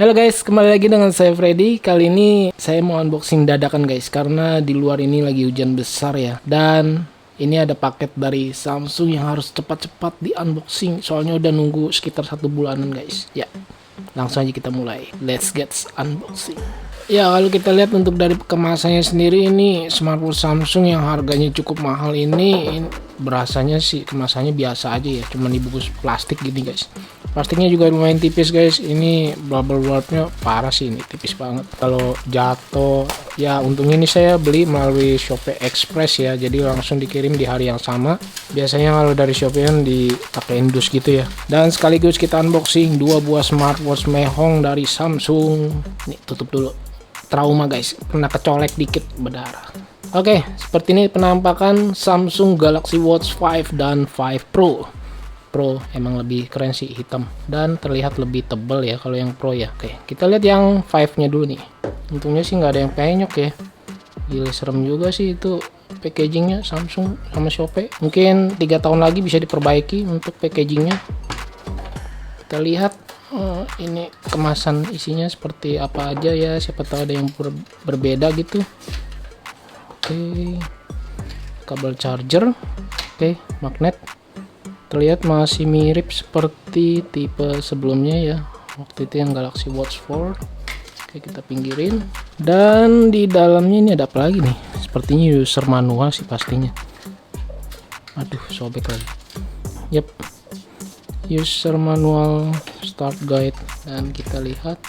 Halo guys, kembali lagi dengan saya Freddy. Kali ini saya mau unboxing dadakan guys, karena di luar ini lagi hujan besar ya. Dan ini ada paket dari Samsung yang harus cepat-cepat di unboxing, soalnya udah nunggu sekitar 1 bulanan guys. Ya, langsung aja kita mulai. Let's get unboxing. Ya, kalau kita lihat untuk dari kemasannya sendiri, ini smartwatch Samsung yang harganya cukup mahal ini berasanya sih kemasannya biasa aja ya, cuman dibungkus plastik gini guys. Plastiknya juga lumayan tipis guys. Ini bubble wrapnya parah sih, ini tipis banget. Kalau jatuh ya, untungnya ini saya beli melalui Shopee Express ya, jadi langsung dikirim di hari yang sama. Biasanya kalau dari Shopee kan dipakein dus gitu ya. Dan sekaligus kita unboxing 2 buah smartwatch mehong dari Samsung. Nih, tutup dulu. Trauma guys, pernah kecolek dikit berdarah. Oke, seperti ini penampakan Samsung Galaxy Watch 5 dan 5 Pro. Pro emang lebih keren sih, hitam dan terlihat lebih tebal ya kalau yang Pro ya. Oke, kita lihat yang 5-nya dulu nih. Untungnya sih nggak ada yang penyok ya. Gila, serem juga sih itu packagingnya Samsung sama Shopee. Mungkin 3 tahun lagi bisa diperbaiki untuk packagingnya. Kita lihat ini kemasan isinya seperti apa aja ya, siapa tahu ada yang berbeda gitu. Oke, kabel charger, oke, magnet. Terlihat masih mirip seperti tipe sebelumnya ya, waktu itu yang Galaxy Watch 4. Oke, kita pinggirin. Dan di dalamnya ini ada apa lagi nih? Sepertinya user manual sih pastinya. Aduh, sobek lagi. Yep, user manual start guide. Dan kita lihat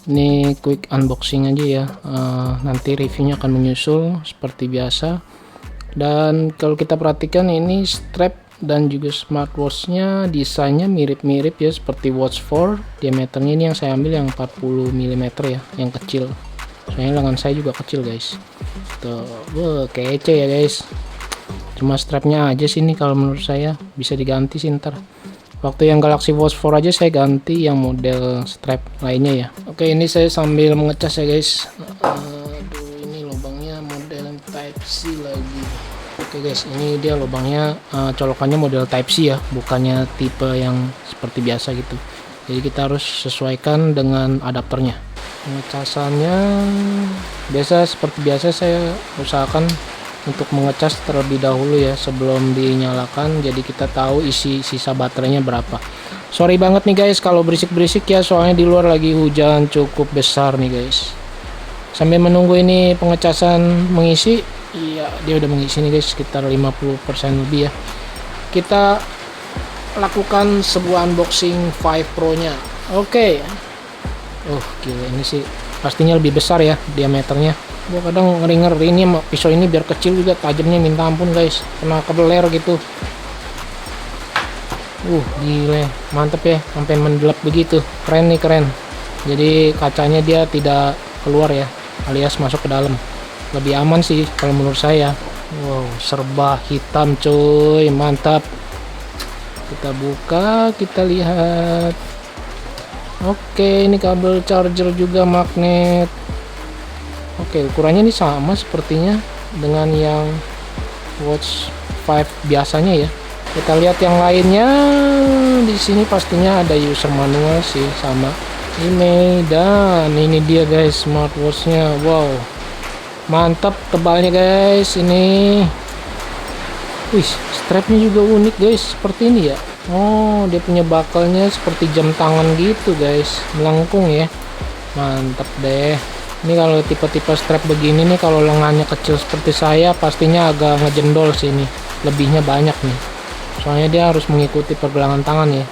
ini quick unboxing aja ya. Nanti reviewnya akan menyusul seperti biasa. Dan kalau kita perhatikan ini strap dan juga smartwatchnya desainnya mirip-mirip ya seperti Watch 4. Diameternya ini yang saya ambil yang 40 mm ya, yang kecil. Soalnya lengan saya juga kecil guys. Tuh, wah, kece ya guys. Cuma strapnya aja sih ini kalau menurut saya bisa diganti sih ntar. Waktu yang Galaxy Watch 4 aja saya ganti yang model strap lainnya ya. Oke, ini saya sambil mengecas ya guys. Aduh, ini lubangnya model Type-C lagi. Oke guys, ini dia lubangnya, colokannya model Type-C ya, bukannya tipe yang seperti biasa gitu. Jadi kita harus sesuaikan dengan adapternya. Pengecasannya seperti biasa saya usahakan untuk mengecas terlebih dahulu ya sebelum dinyalakan, jadi kita tahu isi sisa baterainya berapa. Sorry banget nih guys kalau berisik-berisik ya, soalnya di luar lagi hujan cukup besar nih guys. Sambil menunggu ini pengecasan mengisi, iya dia udah mengisi nih guys, sekitar 50% lebih ya. Kita lakukan sebuah unboxing 5 Pro nya. Oke. Gila, ini sih pastinya lebih besar ya diameternya. Gua kadang ngeri-ngeri ini pisau ini biar kecil juga tajamnya minta ampun guys, kena kebeler gitu. Gile, mantep ya, sampai mendelap begitu. Keren nih, keren. Jadi kacanya dia tidak keluar ya, alias masuk ke dalam. Lebih aman sih kalau menurut saya. Wow, serba hitam cuy, mantap. Kita buka, kita lihat. Oke, ini kabel charger juga magnet. Oke, ukurannya ini sama sepertinya dengan yang Watch 5 biasanya ya. Kita lihat yang lainnya. Di sini pastinya ada user manual sih sama ini. Dan ini dia guys smartwatchnya. Wow, mantap tebalnya guys ini. Wih, strapnya juga unik guys, seperti ini ya. Oh, dia punya bakalnya seperti jam tangan gitu guys, melengkung ya. Mantap deh. Ini kalau tipe-tipe strap begini nih, kalau lengannya kecil seperti saya pastinya agak ngejendol sih ini. Lebihnya banyak nih. Soalnya dia harus mengikuti pergelangan tangan ya.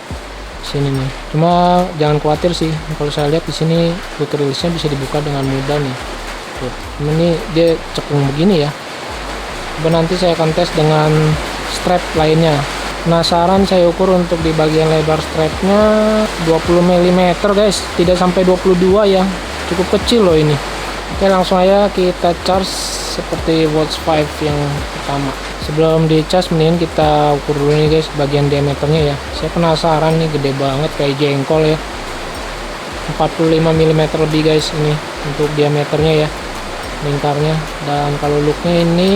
Sini nih. Cuma jangan khawatir sih. Kalau saya lihat di sini quick release-nya bisa dibuka dengan mudah nih. Tuh, ini dia cekung begini ya. Coba nanti saya akan tes dengan strap lainnya. Penasaran saya ukur untuk di bagian lebar strapnya 20 mm guys, tidak sampai 22 ya. Cukup kecil loh ini. Oke, langsung aja kita charge seperti Watch 5 yang pertama. Sebelum di charge mending kita ukur dulu nih guys bagian diameternya ya. Saya penasaran nih, gede banget kayak jengkol ya. 45 mm lebih guys ini untuk diameternya ya, lingkarnya. Dan kalau looknya ini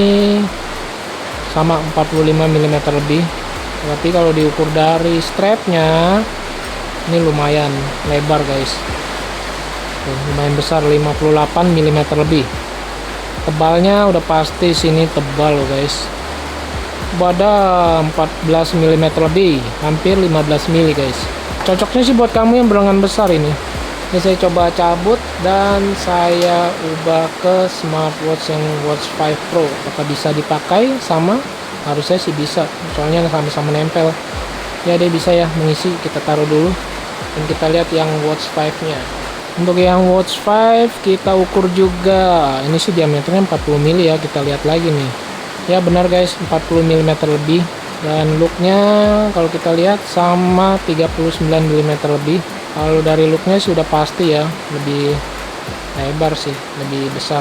sama 45 mm lebih. Tapi kalau diukur dari strapnya ini lumayan lebar guys. Tuh, lumayan besar, 58 mm lebih. Tebalnya udah pasti sini tebal loh guys. Pada 14 mm lebih, hampir 15 mm guys. Cocoknya sih buat kamu yang berlengan besar ini. Ini saya coba cabut dan saya ubah ke smartwatch yang Watch 5 Pro. Apakah bisa dipakai sama? Harusnya sih bisa, soalnya sama-sama nempel. Ya dia bisa ya mengisi. Kita taruh dulu dan kita lihat yang Watch 5 nya. Untuk yang Watch 5 kita ukur juga. Ini sih diameternya 40 mm ya. Kita lihat lagi nih. Ya benar guys, 40 mm lebih. Dan looknya kalau kita lihat sama 39 mm lebih. Kalau dari looknya sudah pasti ya, lebih lebar sih, lebih besar.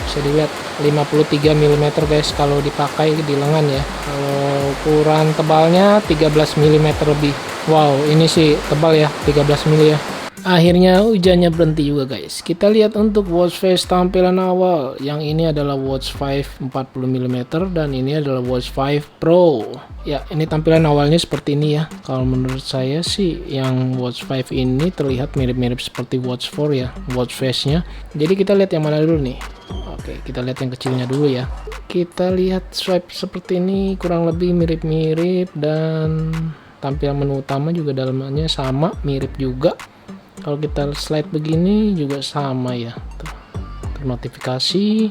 Bisa dilihat 53 mm guys kalau dipakai di lengan ya. Kalau ukuran tebalnya 13 mm lebih. Wow, ini sih tebal ya, 13 mm ya. Akhirnya hujannya berhenti juga guys. Kita lihat untuk watch face tampilan awal. Yang ini adalah Watch 5 40 mm dan ini adalah Watch 5 Pro. Ya, ini tampilan awalnya seperti ini ya. Kalau menurut saya sih yang Watch 5 ini terlihat mirip-mirip seperti Watch 4 ya, watch face-nya. Jadi kita lihat yang mana dulu nih. Oke, kita lihat yang kecilnya dulu ya. Kita lihat swipe seperti ini, kurang lebih mirip-mirip, dan tampilan menu utama juga dalamnya sama, mirip juga. Kalau kita slide begini juga sama ya, tuh, notifikasi,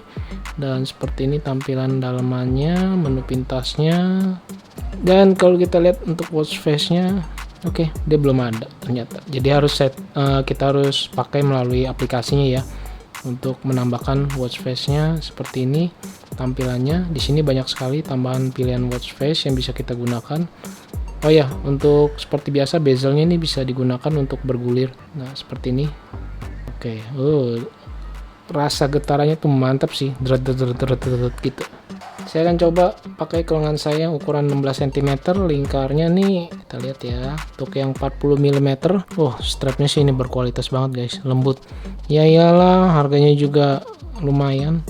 dan seperti ini tampilan dalamannya, menu pintasnya. Dan kalau kita lihat untuk watch face nya, oke, dia belum ada ternyata, jadi harus kita harus pakai melalui aplikasinya ya untuk menambahkan watch face nya. Seperti ini tampilannya. Di sini banyak sekali tambahan pilihan watch face yang bisa kita gunakan. Oh ya, untuk seperti biasa bezelnya ini bisa digunakan untuk bergulir. Nah, seperti ini. Oke, rasa getarannya tuh mantap sih, gitu. Saya akan coba pakai ke lengan saya ukuran 16 cm, lingkarnya nih kita lihat ya. Untuk yang 40 mm, strapnya sih ini berkualitas banget guys, lembut. Ya iyalah, harganya juga lumayan.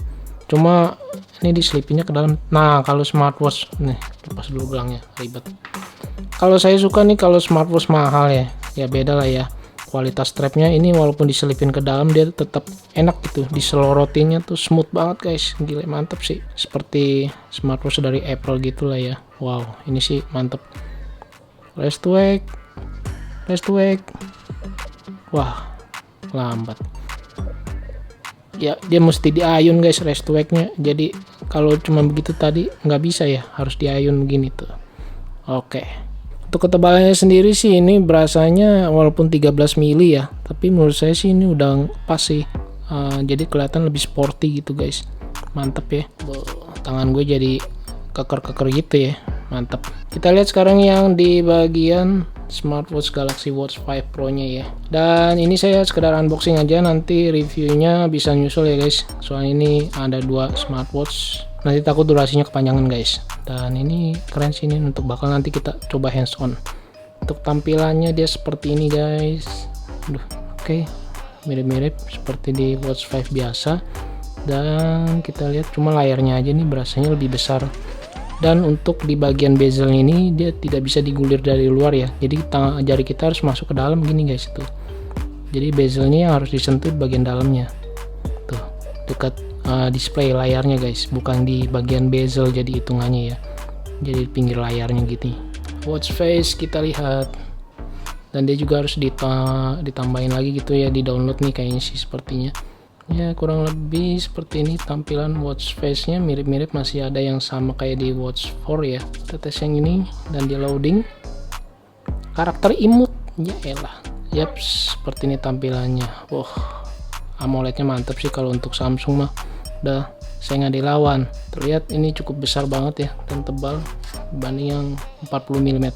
Cuma ini diselipinnya ke dalam. Nah, kalau smartwatch nih, lepas dulu gelangnya, ribet. Kalau saya suka nih kalau smartwatch mahal ya, ya beda lah ya. Kualitas strapnya ini walaupun diselipin ke dalam dia tetap enak gitu, diselorotinnya tuh smooth banget guys, gila mantep sih. Seperti smartwatch dari Apple gitulah ya. Wow, ini sih mantep. Rest to wake. Wah, lambat. Ya dia mesti diayun guys rest to wake-nya. Jadi kalau cuma begitu tadi nggak bisa ya, harus diayun begini tuh. Oke. Untuk ketebalannya sendiri sih ini berasanya walaupun 13 mili ya, tapi menurut saya sih ini udah pas sih. Jadi kelihatan lebih sporty gitu guys. Mantep ya. Tangan gue jadi keker-keker gitu ya. Mantep. Kita lihat sekarang yang di bagian smartwatch Galaxy Watch 5 Pro nya ya. Dan ini saya sekedar unboxing aja, nanti reviewnya bisa nyusul ya guys. Soalnya ini ada dua smartwatch, nanti takut durasinya kepanjangan guys. Dan ini keren sih, ini untuk bakal nanti kita coba hands on. Untuk tampilannya dia seperti ini guys. Oke, mirip-mirip seperti di Watch 5 biasa. Dan kita lihat cuma layarnya aja nih berasanya lebih besar. Dan untuk di bagian bezel ini dia tidak bisa digulir dari luar ya, jadi jari kita harus masuk ke dalam gini guys tuh. Jadi bezelnya yang harus disentuh di bagian dalamnya tuh, dekat display layarnya guys, bukan di bagian bezel jadi hitungannya ya, jadi di pinggir layarnya gitu. Watch face kita lihat, dan dia juga harus ditambahin lagi gitu ya, di download nih kayaknya sih sepertinya ya. Kurang lebih seperti ini tampilan watch face nya, mirip-mirip, masih ada yang sama kayak di Watch 4 ya. Kita tes yang ini dan di loading karakter imut ya elah. Yap, seperti ini tampilannya. Wah, AMOLED-nya mantap sih. Kalau untuk Samsung mah udah saya nggak dilawan. Terlihat ini cukup besar banget ya dan tebal dibanding yang 40 mm.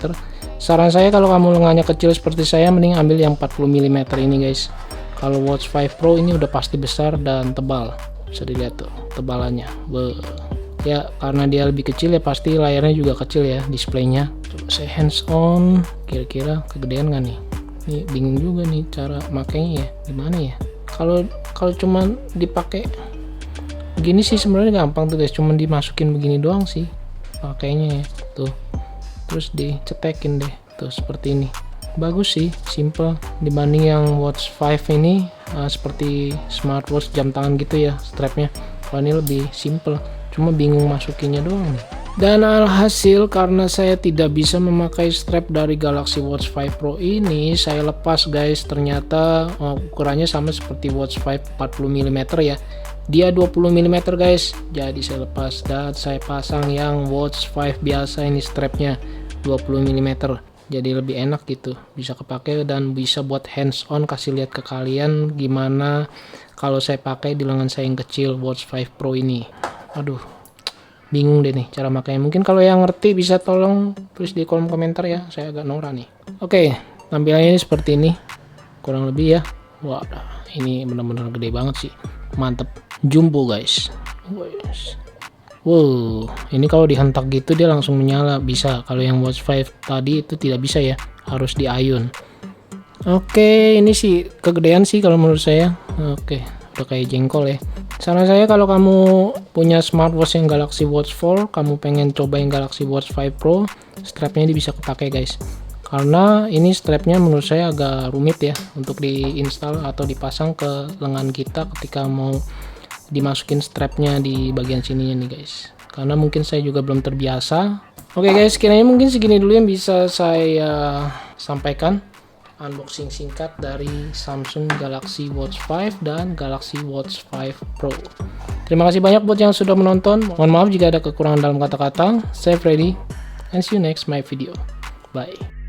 Saran saya kalau kamu lengannya kecil seperti saya, mending ambil yang 40 mm ini guys. Kalau Watch 5 Pro ini udah pasti besar dan tebal, bisa dilihat tuh tebalannya. Ya karena dia lebih kecil ya pasti layarnya juga kecil ya, displaynya. Coba saya hands on, kira-kira kegedean nggak nih? Ini bingung juga nih cara makainya ya, gimana ya? Kalau cuman dipakai begini sih sebenarnya gampang tuh guys, cuman dimasukin begini doang sih pakainya ya tuh, terus dicetekin deh tuh seperti ini. bagus sih, simple dibanding yang Watch 5 ini seperti smartwatch jam tangan gitu ya strapnya. Kalau ini lebih simple, cuma bingung masukinnya doang nih. Dan alhasil karena saya tidak bisa memakai strap dari Galaxy Watch 5 Pro ini, saya lepas guys. Ternyata ukurannya sama seperti Watch 5 40 mm ya, dia 20 mm guys. Jadi saya lepas dan saya pasang yang Watch 5 biasa, ini strapnya 20 mm. Jadi lebih enak gitu, bisa kepake dan bisa buat hands on. Kasih lihat ke kalian gimana kalau saya pakai di lengan saya yang kecil Watch 5 Pro ini. Aduh, bingung deh nih cara makanya. Mungkin kalau yang ngerti bisa tolong tulis di kolom komentar ya, saya agak norak nih. Oke, tampilannya ini seperti ini kurang lebih ya. Wah, ini benar-benar gede banget sih, mantep, jumbo guys. Wow, ini kalau dihentak gitu dia langsung menyala, bisa. Kalau yang Watch 5 tadi itu tidak bisa ya, harus di ayun. Oke, ini sih kegedean sih kalau menurut saya. Oke, udah kayak jengkol ya. Saran saya kalau kamu punya smartwatch yang Galaxy Watch 4, kamu pengen cobain Galaxy Watch 5 Pro, strapnya ini bisa kepake guys. Karena ini strapnya menurut saya agak rumit ya untuk diinstal atau dipasang ke lengan kita ketika mau dimasukin strapnya di bagian sininya nih guys. Karena mungkin saya juga belum terbiasa. Oke guys, kiranya mungkin segini dulu yang bisa saya sampaikan. Unboxing singkat dari Samsung Galaxy Watch 5 dan Galaxy Watch 5 Pro. Terima kasih banyak buat yang sudah menonton. Mohon maaf jika ada kekurangan dalam kata-kata. Saya Freddy and see you next my video. Bye.